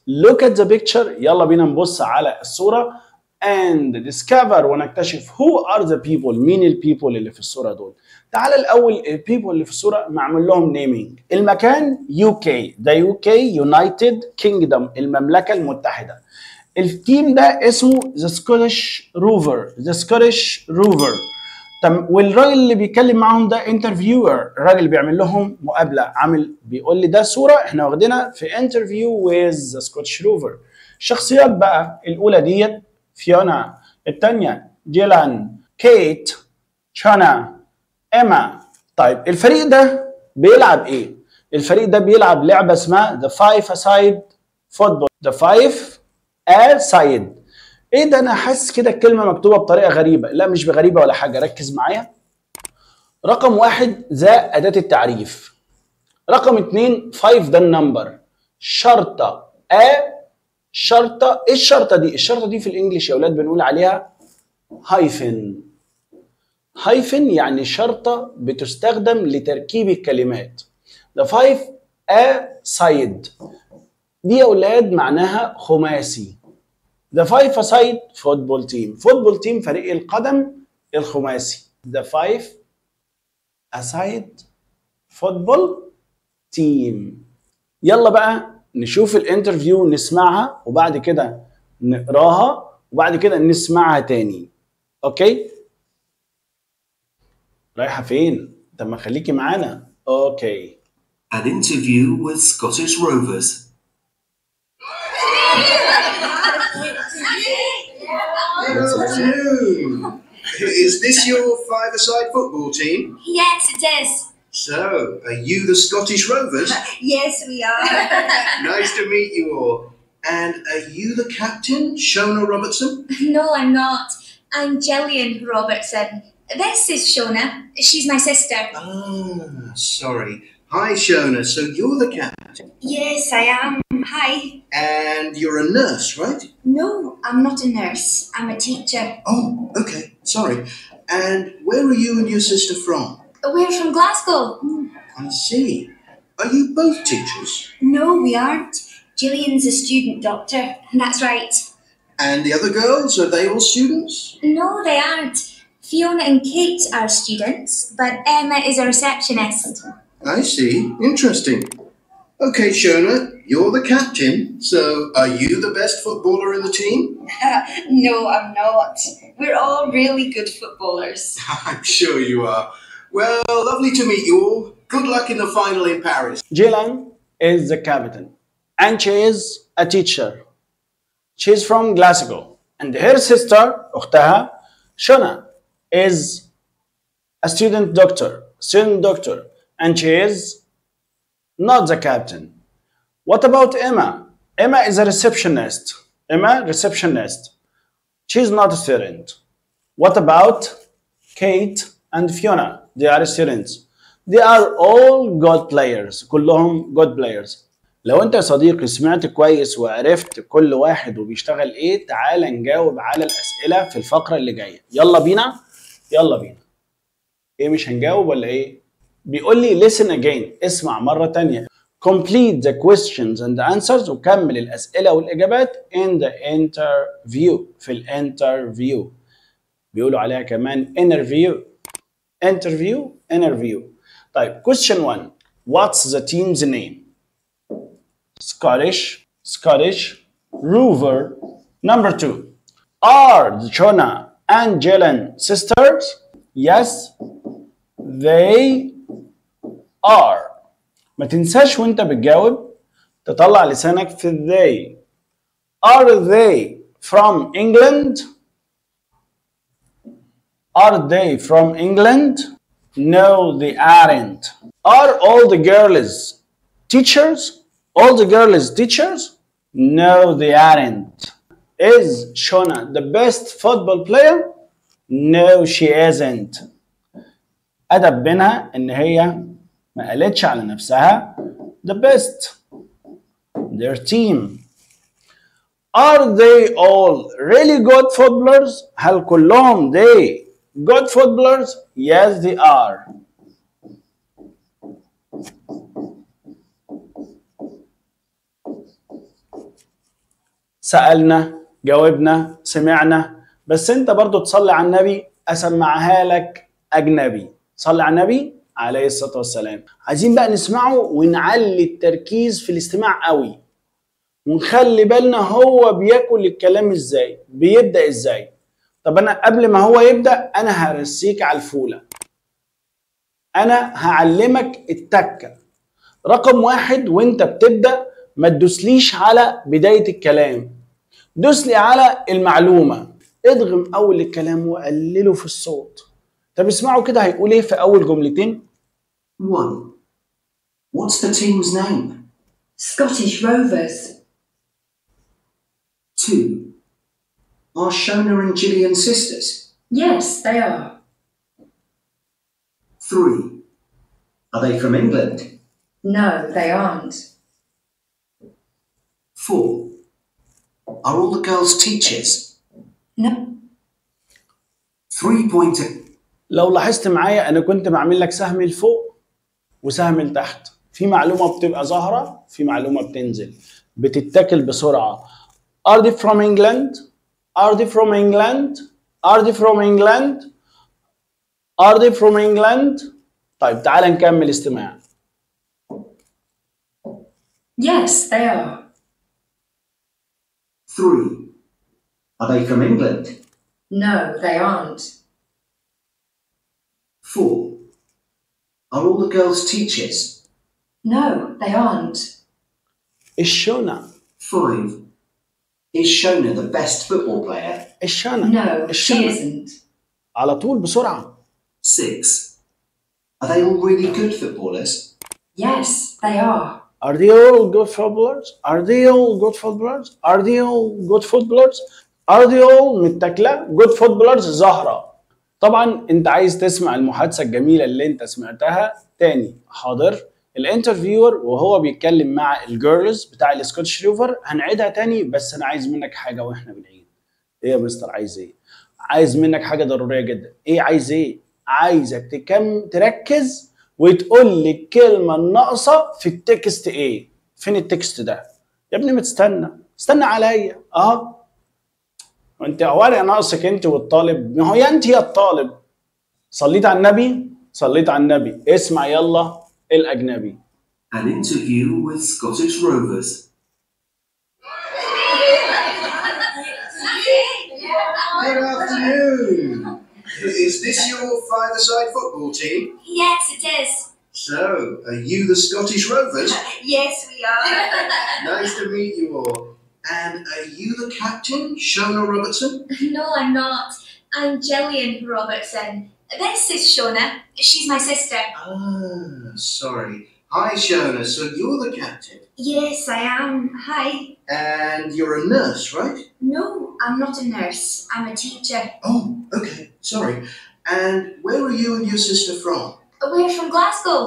look at the picture. يلا بينا نبص على الصورة and discover ونكتشف who are the people. مين البيبول اللي في الصورة دول؟ تعال الأول البيبول اللي في الصورة معمول لهم naming. المكان UK، ده UK United Kingdom، المملكة المتحدة. التيم ده اسمه The Scottish Rover، The Scottish Rover. والراجل اللي بيتكلم معاهم ده انترفيور، الراجل اللي بيعمل لهم مقابله، بيقول لي ده صوره احنا واخدينها في انترفيو with the Scottish Rover. الشخصيات بقى الاولى ديت فيونا، الثانيه جيلان، كيت، شانا، ايما. طيب الفريق ده بيلعب ايه؟ الفريق ده بيلعب لعبه اسمها The Five Aside Football. The Five Aside. ايه ده؟ انا حاسس كده الكلمه مكتوبه بطريقه غريبه. لا مش غريبه ولا حاجه، ركز معايا. رقم 1 ذا اداه التعريف. رقم 2 5 ده النمبر. شرطه شرطه. ايه الشرطه دي؟ الشرطه دي في الانجليش يا اولاد بنقول عليها هايفن. هايفن يعني شرطه بتستخدم لتركيب الكلمات. The 5 aside دي يا اولاد معناها خماسي. The Five Aside Football Team. Football Team فريق القدم الخماسي. The Five Aside Football Team. يلا بقى نشوف الانترفيو، نسمعها وبعد كده نقراها وبعد كده نسمعها تاني. اوكي؟ رايحة فين؟ طب ما خليكي معانا. اوكي. An interview with Scottish Rovers. Is this your five-a-side football team? Yes, it is. So, are you the Scottish Rovers? Yes, we are. Nice to meet you all. And are you the captain, Shona Robertson? No, I'm not. I'm Gillian Robertson. This is Shona. She's my sister. Ah, sorry. Hi, Shona. So you're the captain? Yes, I am. Hi. And you're a nurse, right? No, I'm not a nurse. I'm a teacher. Oh, okay. Sorry. And where are you and your sister from? We're from Glasgow. I see. Are you both teachers? No, we aren't. Gillian's a student doctor. That's right. And the other girls, are they all students? No, they aren't. Fiona and Kate are students, but Emma is a receptionist. I see. Interesting. Okay, Shona, you're the captain, so are you the best footballer in the team? No, I'm not. We're all really good footballers. I'm sure you are. Well, lovely to meet you all. Good luck in the final in Paris. Jilan is the captain and she is a teacher. She's from Glasgow. And her sister, أختها, Shona, is a student doctor. And she is not the captain. What about Emma? Emma is a receptionist. She's not a student. What about Kate and Fiona? They are students. They are all good players. كلهم good players. لو انت يا صديقي سمعت كويس وعرفت كل واحد وبيشتغل ايه، تعال نجاوب على الأسئلة في الفقرة اللي جاية. يلا بينا. ايه مش هنجاوب ولا ايه؟ بيقول لي listen again. اسمع مرة تانية. Complete the questions and the answers وكمل الأسئلة والإجابات in the interview. في الانترفيو. بيقولوا عليها كمان interview. طيب question 1. What's the team's name? Scottish Rover. Number 2. Are Jonah and Jalen sisters? Yes, they are. ما تنساش وانت بتجاوب تطلع لسانك في they. Are they from England? No, they aren't. Are all the girls teachers? No, they aren't. Is Shona the best football player? No, she isn't. أدب بينها إن هي ما قالتش على نفسها the best. Their team. Are they all really good footballers? هل كلهم they good footballers? Yes, they are. سألنا، جاوبنا، سمعنا. بس انت برضو تصلي على النبي، اسمعها لك اجنبي. صلي على النبي عليه الصلاة والسلام. عايزين بقى نسمعه ونعلي التركيز في الاستماع قوي، ونخلي بالنا هو بياكل الكلام ازاي، بيبدأ ازاي. طب انا قبل ما هو يبدأ انا هرسيك على الفولة، انا هعلمك التكة. رقم واحد وانت بتبدأ ما تدوسليش على بداية الكلام، دوسلي على المعلومة. ادغم اول الكلام وقلله في الصوت. طب اسمعوا كده هيقول ايه في اول جملتين. 1. What's the team's name? Scottish Rovers. 2. Are Shona and Gillian sisters? Yes, they are. 3. Are they from England? No, they aren't. 4. Are all the girls teachers? No. 3. لو لاحظت معايا انا كنت بعمل لك سهم لفوق وسهم لتحت. في معلومة بتبقى ظاهرة، في معلومة بتنزل، بتتاكل بسرعة. Are they from England? Are they from England? Are they from England? Are they from England? طيب تعال نكمل استماع. Yes, they are. 3. Are they from England? No, they aren't. 4. Are all the girls teachers? No, they aren't. الشونة. 5. Is Shona the best football player? الشونة. No, she الشونة. isn't. على طول بسرعة. 6. Are they all really good footballers? Yes, they are. Are they all good footballers? Are they all good footballers? Are they all good footballers? Are they all متاكلة good footballers زهرة. طبعا انت عايز تسمع المحادثة الجميلة اللي انت سمعتها تاني. حاضر. الانترفيور وهو بيتكلم مع الجيرلز بتاع السكوتش روفر هنعيدها تاني، بس انا عايز منك حاجة واحنا بنعيد. ايه يا مستر عايز ايه؟ عايز منك حاجة ضرورية جدا. ايه عايز ايه؟ عايزك تركز وتقول لي الكلمة الناقصة في التكست ايه؟ فين التكست ده؟ يا ابني ما استنى عليا. وانت اولا ناقصك انت والطالب، ما هو يا انت يا الطالب. صليت على النبي؟ صليت على النبي. اسمع يلا الاجنبي. An interview with Scottish Rovers. Good afternoon. Is this your five-a-side football team? Yes, it is. So, are you the Scottish Rovers? Yes, we are. Nice to meet you all. And are you the captain, Shona Robertson? No, I'm not. I'm Gillian Robertson. This is Shona. She's my sister. Ah, sorry. Hi, Shona. So you're the captain? Yes, I am. Hi. And you're a nurse, right? No, I'm not a nurse. I'm a teacher. Oh, okay. Sorry. And where are you and your sister from? We're from Glasgow.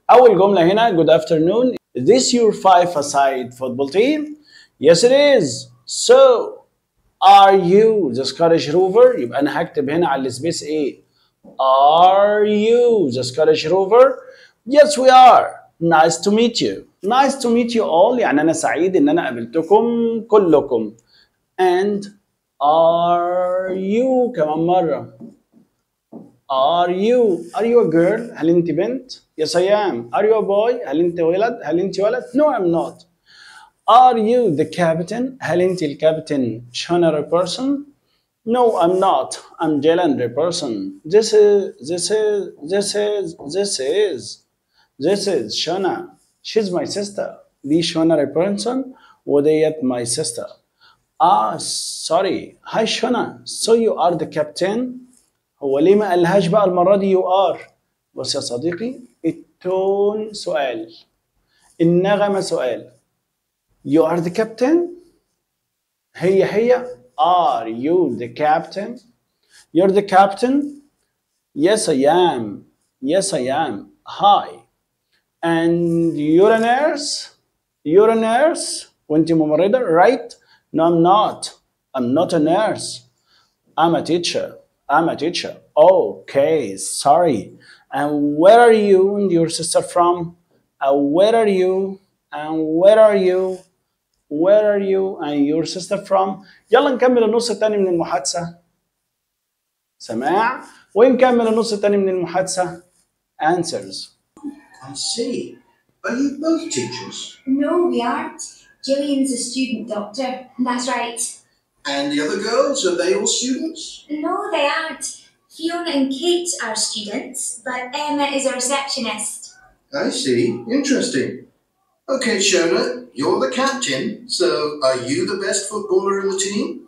أول جملة هنا good afternoon. Is this your five-a-side football team? Yes it is. So are you the Scottish Rover? يبقى أنا هكتب هنا على السبيس إيه؟ Are you the Scottish Rover? Yes we are. Nice to meet you. Nice to meet you all. يعني أنا سعيد إن أنا قابلتكم كلكم. And are you كمان مرة. Are you a girl? هل أنت بنت؟ Yes I am. Are you a boy? هل أنت ولد؟ هل أنت ولد؟ No I'm not. Are you the captain? هل أنت الكابتن Shona Robertson? No I'm not. I'm Gillian Robertson. This is Shona. She's my sister. دي Shona Robertson وديت my sister. Sorry. Hi Shona. So you are the captain? هو ليه ما قالهاش بقى المرة دي you are؟ بص يا صديقي التون سؤال، النغمة سؤال. You are the captain؟ هي Are you the captain? You're the captain? Yes I am. Yes I am. Hi. And you're a nurse? You're a nurse? وانت ممرضة؟ Right? No I'm not. I'm not a nurse. I'm a teacher. I'm a teacher. Okay, sorry. And where are you and your sister from? Where are you? And where are you? where are you and your sister from. يلا نكمل النص الثاني من المحادثة. سماع. ونكمل النص الثاني من المحادثة. answers. I see. Are you both teachers? No, we aren't. Gillian's a student doctor. That's right. And the other girls, are they all students? No, they aren't. Fiona and Kate are students, but Emma is a receptionist. I see. Interesting. Okay, Shona, you're the captain, so are you the best footballer in the team?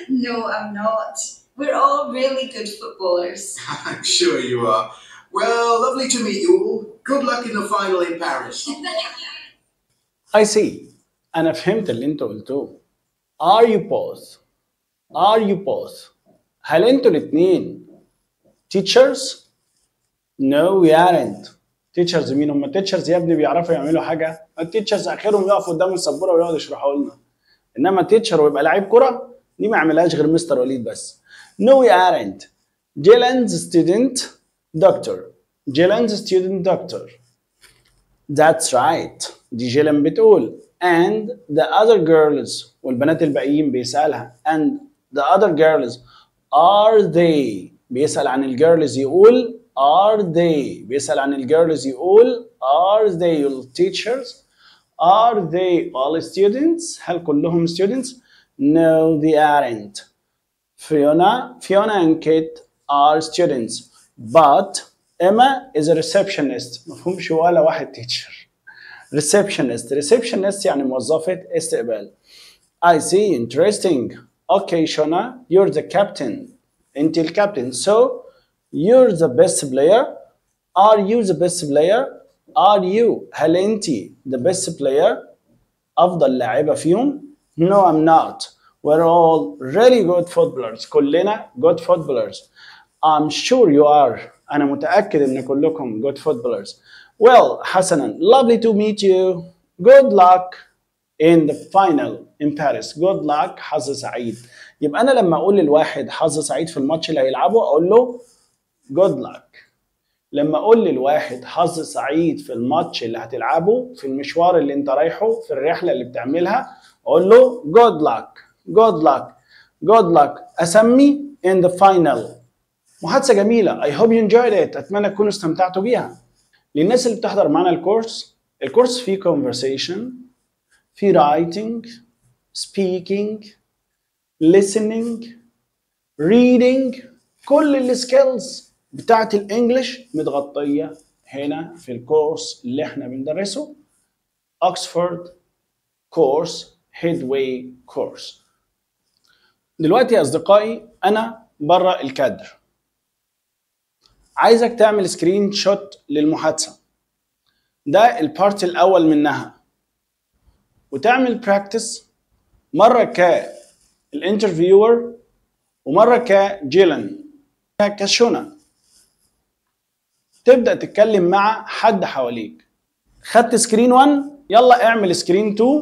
No, I'm not. We're all really good footballers. I'm sure you are. Well, lovely to meet you all. Good luck in the final in Paris. I see. أنا فهمت اللي أنتوا قلتوه. Are you both? Are you both? هل أنتوا الاتنين teachers؟ No, we aren't. teachers مين هم؟ teachers يا ابني بيعرفوا يعملوا حاجة؟ التيتشرز آخرهم يقفوا قدام السبورة ويقعدوا يشرحوا لنا. إنما teacher ويبقى لعيب كرة دي ما يعملهاش غير مستر وليد بس. No, we aren't. Gillian's student doctor. Gillian's student doctor. That's right. دي جيلين بتقول. And the other girls والبنات الباقيين بيسألها. And the other girls are they بيسأل عن الجيرلز يقول are they بيسأل عن الجيرلز يقول are they all teachers are they all students هل كلهم students no they aren't Fiona and Kate are students but Emma is a receptionist مفهومش ولا واحد teacher receptionist يعني موظفة استقبال I see interesting okay Shona you're the captain انت الكابتن so you're the best player are you the best player are you هل انت the best player افضل لاعبة فيهم no I'm not we're all really good footballers كلنا good footballers I'm sure you are أنا متأكد إن كلكم good footballers well حسنا lovely to meet you good luck in the final in Paris good luck حظ سعيد يبقى أنا لما أقول للواحد حظ سعيد في الماتش اللي هيلعبه أقول له good luck لما أقول للواحد حظ سعيد في الماتش اللي هتلعبه في المشوار اللي أنت رايحه في الرحلة اللي بتعملها أقول له good luck good luck good luck أسمي in the final محادثة جميلة I hope you enjoyed it أتمنى تكونوا استمتعتوا بيها للناس اللي بتحضر معنا الكورس فيه conversation فيه writing speaking listening reading كل السكيلز بتاعت الانجليش متغطية هنا في الكورس اللي احنا بندرسه Oxford Course Headway Course دلوقتي يا أصدقائي أنا برا الكادر عايزك تعمل سكرين شوت للمحادثة ده البارت الأول منها وتعمل براكتس مرة كالانترفيور ومرة كجيلن كشونة تبدأ تتكلم مع حد حواليك خدت سكرين 1 يلا اعمل سكرين 2